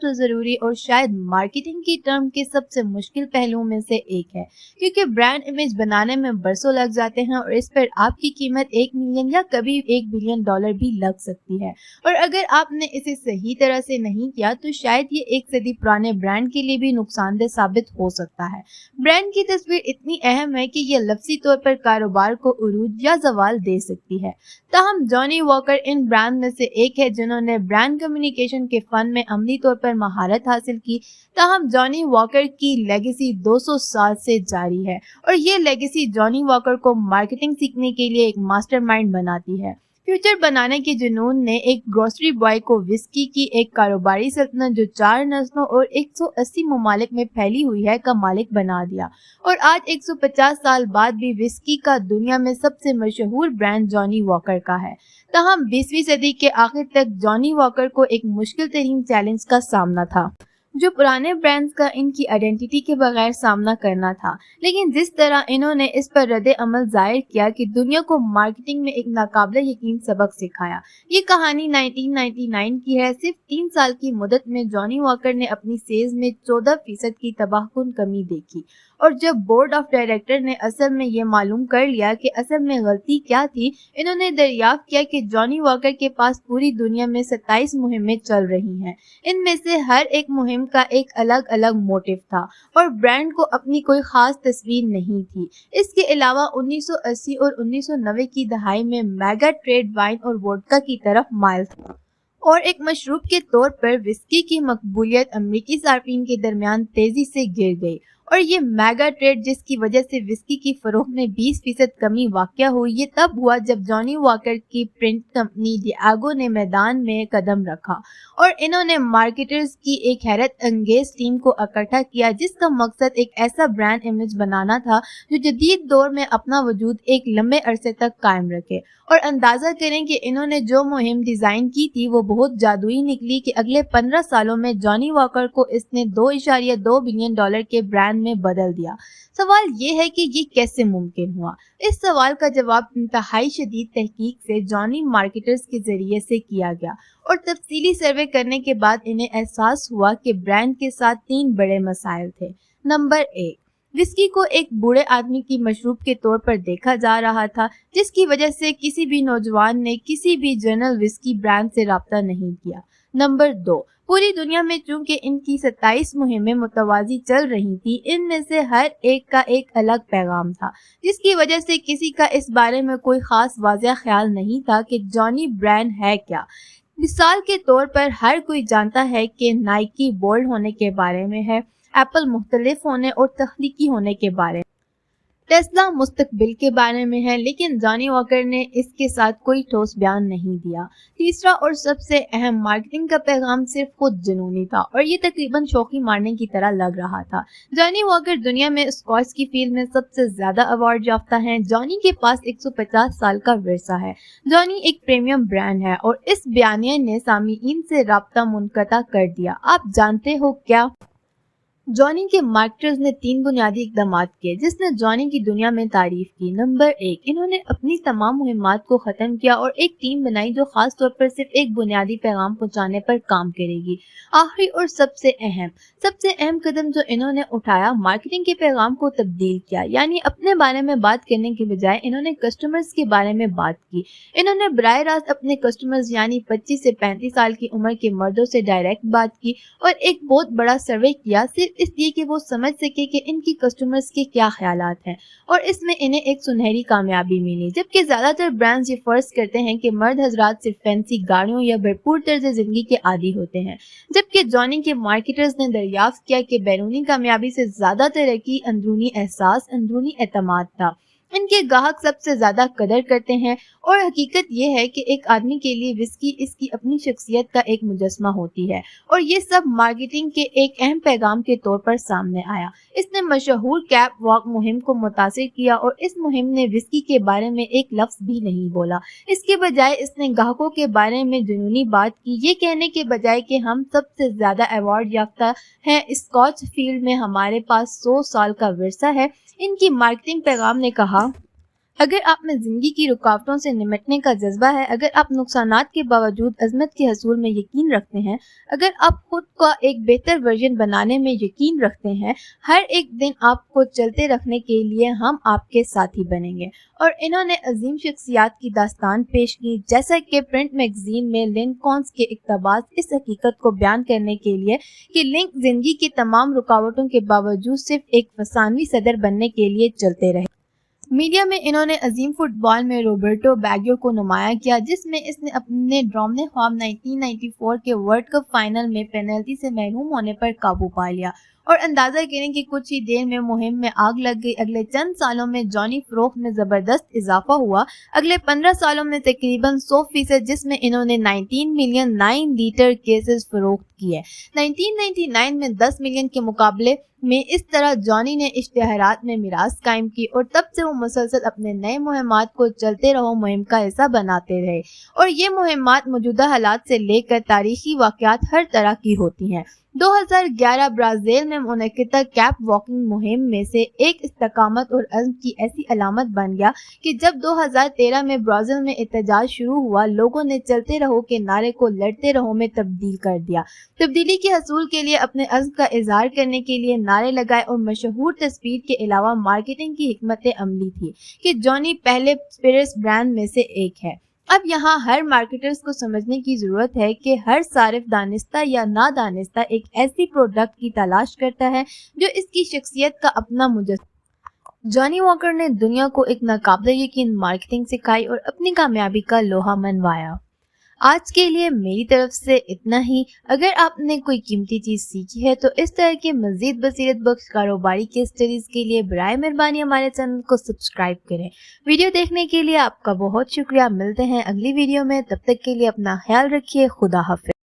سے ضروری اور شاید مارکیٹنگ کی ٹرم کے سب سے مشکل پہلوؤں میں سے ایک ہے، کیونکہ برانڈ امیج بنانے میں برسوں لگ جاتے ہیں اور اس پر آپ کی قیمت 1 ملین یا کبھی $1 بلین بھی لگ سکتی ہے، اور اگر آپ نے اسے صحیح طرح سے نہیں کیا تو شاید یہ 1 صدی پرانے برانڈ کے لیے بھی نقصان دہ ثابت ہو سکتا ہے۔ برانڈ کی تصویر اتنی اہم ہے کہ یہ لفظی طور پر کاروبار کو عروج یا زوال دے سکتی ہے۔ تاہم جانی واکر ان برانڈ میں سے ایک ہے جنہوں نے برانڈ کمیونیکیشن کے فن میں عملی طور پر مہارت حاصل کی۔ تاہم جانی واکر کی لیگیسی 200 سال سے جاری ہے، اور یہ لیگیسی جانی واکر کو مارکیٹنگ سیکھنے کے لیے ایک ماسٹر مائنڈ بناتی ہے۔ فیوچر بنانے کے جنون نے ایک گروسری بوائے کو وسکی کی ایک کاروباری سلطنت جو 4 نسلوں اور 180 ممالک میں پھیلی ہوئی ہے کا مالک بنا دیا، اور آج 150 سال بعد بھی وسکی کا دنیا میں سب سے مشہور برانڈ جانی واکر کا ہے۔ تاہم 20ویں صدی کے آخر تک جانی واکر کو ایک مشکل ترین چیلنج کا سامنا تھا، جو پرانے برانڈز کا ان کی آئیڈینٹی کے بغیر سامنا کرنا تھا، لیکن جس طرح انہوں نے اس پر رد عمل ظاہر کیا کہ دنیا کو مارکیٹنگ میں ایک ناقابل یقین سبق سکھایا۔ یہ کہانی 1999 کی ہے۔ صرف 3 سال کی مدت میں جانی واکر نے اپنی سیلز میں 14% کی تباہ کن کمی دیکھی، اور جب بورڈ آف ڈائریکٹر نے اصل میں یہ معلوم کر لیا کہ اصل میں غلطی کیا تھی، انہوں نے دریافت کیا کہ جانی واکر کے پاس پوری دنیا میں 27 مہمیں چل رہی ہیں، ان میں سے ہر ایک مہم کا ایک الگ موٹیو تھا، اور برانڈ کو اپنی کوئی خاص تصویر نہیں تھی۔ اس کے علاوہ 1980 اور 1990 کی دہائی میں میگا ٹریڈ وائن اور ووڈکا کی طرف مائل تھا، اور ایک مشروب کے طور پر وسکی کی مقبولیت امریکی صارفین کے درمیان تیزی سے گر گئی، اور یہ میگا ٹریڈ جس کی وجہ سے وسکی کی فروخت میں 20% کمی واقع ہوئی، یہ تب ہوا جب جانی واکر کی پرنٹ کمپنی ڈیاگو نے میدان میں قدم رکھا، اور انہوں نے مارکیٹرز کی ایک حیرت انگیز ٹیم کو اکٹھا کیا جس کا مقصد ایک ایسا برانڈ امیج بنانا تھا جو جدید دور میں اپنا وجود ایک لمبے عرصے تک قائم رکھے۔ اور اندازہ کریں کہ انہوں نے جو مہم ڈیزائن کی تھی وہ بہت جادوئی نکلی کہ اگلے 15 سالوں میں جانی واکر کو اس نے $2.2 بلین کے برانڈ میں بدل دیا۔ سوال یہ ہے کہ یہ کیسے ممکن ہوا؟ اس سوال کا جواب انتہائی شدید تحقیق سے جانی مارکیٹرز کے ذریعے سے کیا گیا، اور تفصیلی سروے کرنے کے بعد انہیں احساس ہوا کہ برانڈ کے ساتھ 3 بڑے مسائل تھے۔ نمبر 1، وسکی کو ایک بوڑھے آدمی کی مشروب کے طور پر دیکھا جا رہا تھا، جس کی وجہ سے کسی بھی نوجوان نے کسی بھی جنرل وسکی برانڈ سے رابطہ نہیں کیا۔ نمبر 2، پوری دنیا میں چونکہ ان کی 27 مہمیں متوازی چل رہی تھیں، ان میں سے ہر ایک کا ایک الگ پیغام تھا، جس کی وجہ سے کسی کا اس بارے میں کوئی خاص واضح خیال نہیں تھا کہ جانی برانڈ ہے کیا۔ مثال کے طور پر ہر کوئی جانتا ہے کہ نائکی بولڈ ہونے کے بارے میں ہے، ایپل مختلف ہونے اور تخلیقی ہونے کے بارے میں، ٹیسلا مستقبل کے بارے میں ہے، لیکن جانی واکر نے اس کے ساتھ کوئی ٹھوس بیان نہیں دیا۔ تیسرا اور سب سے اہم، مارکیٹنگ کا پیغام صرف خود جنونی تھا، اور یہ تقریباً شوخی مارنے کی طرح لگ رہا تھا۔ جانی واکر دنیا میں اسکاچ کی فیلڈ میں سب سے زیادہ ایوارڈ یافتہ ہیں۔ جانی کے پاس 150 سال کا ورثہ ہے۔ جانی ایک پریمیم برانڈ ہے، اور اس بیانیے نے سامعین سے رابطہ منقطع کر دیا۔ آپ جانتے ہو کیا؟ جانی کے مارکیٹرز نے 3 بنیادی اقدامات کیے جس نے جانی کی دنیا میں تعریف کی۔ نمبر 1، انہوں نے اپنی تمام مہمات کو ختم کیا اور ایک ٹیم بنائی جو خاص طور پر صرف ایک بنیادی پیغام پہنچانے پر کام کرے گی۔ آخری اور سب سے اہم قدم جو انہوں نے اٹھایا، مارکیٹنگ کے پیغام کو تبدیل کیا، یعنی اپنے بارے میں بات کرنے کے بجائے انہوں نے کسٹمرز کے بارے میں بات کی۔ انہوں نے براہ راست اپنے کسٹمرز یعنی 25 سے 35 سال کی عمر کے مردوں سے ڈائریکٹ بات کی، اور ایک بہت بڑا سروے کیا صرف اس لیے کہ وہ سمجھ سکے کہ ان کی کسٹمرز کے کیا خیالات ہیں، اور اس میں انہیں ایک سنہری کامیابی ملی۔ جبکہ زیادہ تر برانڈز یہ فرض کرتے ہیں کہ مرد حضرات صرف فینسی گاڑیوں یا بھرپور طرز زندگی کے عادی ہوتے ہیں، جبکہ جانی کے مارکیٹرز نے دریافت کیا کہ بیرونی کامیابی سے زیادہ ترقی اندرونی احساس، اندرونی اعتماد تھا۔ ان کے گاہک سب سے زیادہ قدر کرتے ہیں، اور حقیقت یہ ہے کہ ایک آدمی کے لیے وسکی اس کی اپنی شخصیت کا ایک مجسمہ ہوتی ہے، اور یہ سب مارکیٹنگ کے ایک اہم پیغام کے طور پر سامنے آیا۔ اس نے مشہور کیپ واک مہم کو متاثر کیا، اور اس مہم نے وسکی کے بارے میں ایک لفظ بھی نہیں بولا۔ اس کے بجائے اس نے گاہکوں کے بارے میں جنونی بات کی، یہ کہنے کے بجائے کہ ہم سب سے زیادہ ایوارڈ یافتہ ہیں اسکاچ فیلڈ میں، ہمارے پاس 100 سال کا ورثہ ہے۔ ان کی مارکیٹنگ پیغام نے کہا اگر آپ میں زندگی کی رکاوٹوں سے نمٹنے کا جذبہ ہے، اگر آپ نقصانات کے باوجود عظمت کے حصول میں یقین رکھتے ہیں، اگر آپ خود کا ایک بہتر ورژن بنانے میں یقین رکھتے ہیں، ہر ایک دن آپ کو چلتے رکھنے کے لیے ہم آپ کے ساتھی بنیں گے۔ اور انہوں نے عظیم شخصیات کی داستان پیش کی، جیسا کہ پرنٹ میگزین میں لنکولن کے اقتباس اس حقیقت کو بیان کرنے کے لیے کہ لنکن زندگی کی تمام رکاوٹوں کے باوجود صرف ایک ثانوی صدر بننے کے لیے چلتے رہے۔ میڈیا میں انہوں نے عظیم فٹ بال میں روبرٹو باگیو کو نمایاں کیا، جس میں اس نے اپنے ڈرامنے خواب 1994 کے ورلڈ کپ فائنل میں پینلٹی سے محروم ہونے پر قابو پا لیا۔ اور اندازہ کریں کہ کچھ ہی دیر میں مہم میں آگ لگ گئی۔ اگلے چند سالوں میں جانی فروخت میں زبردست اضافہ ہوا، اگلے 15 سالوں میں تقریباً 100%، جس میں انہوں نے 19 ملین 9 لیٹر کیسز فروخت کیے۔ 1999 میں 10 ملین کے مقابلے میں۔ اس طرح جانی نے اشتہارات میں میراث قائم کی اور تب سے وہ مسلسل اپنے نئے مہمات کو چلتے رہو مہم کا حصہ بناتے رہے، اور یہ مہمات موجودہ حالات سے لے کر تاریخی واقعات ہر طرح کی ہوتی ہیں۔ 2011 برازیل میں منعقدہ کیپ واکنگ مہم میں سے ایک استقامت اور عزم کی ایسی علامت بن گیا کہ جب 2013 میں برازیل میں احتجاج شروع ہوا، لوگوں نے چلتے رہو کے نعرے کو لڑتے رہو میں تبدیل کر دیا۔ تبدیلی کے حصول کے لیے اپنے عزم کا اظہار کرنے کے لیے نعرے لگائے، اور مشہور تصویر کے علاوہ مارکیٹنگ کی حکمت عملی تھی کہ جانی پہلے اسپرٹس برانڈ میں سے ایک ہے۔ اب یہاں ہر مارکیٹرز کو سمجھنے کی ضرورت ہے کہ ہر صارف دانستہ یا نادانستہ ایک ایسی پروڈکٹ کی تلاش کرتا ہے جو اس کی شخصیت کا اپنا مجسمہ۔ جانی واکر نے دنیا کو ایک ناقابل یقین مارکیٹنگ سکھائی اور اپنی کامیابی کا لوہا منوایا۔ آج کے لیے میری طرف سے اتنا ہی۔ اگر آپ نے کوئی قیمتی چیز سیکھی ہے تو اس طرح کے مزید بصیرت بخش کاروباری کے اسٹڈیز کے لیے برائے مہربانی ہمارے چینل کو سبسکرائب کریں۔ ویڈیو دیکھنے کے لیے آپ کا بہت شکریہ۔ ملتے ہیں اگلی ویڈیو میں، تب تک کے لیے اپنا خیال رکھیے۔ خدا حافظ۔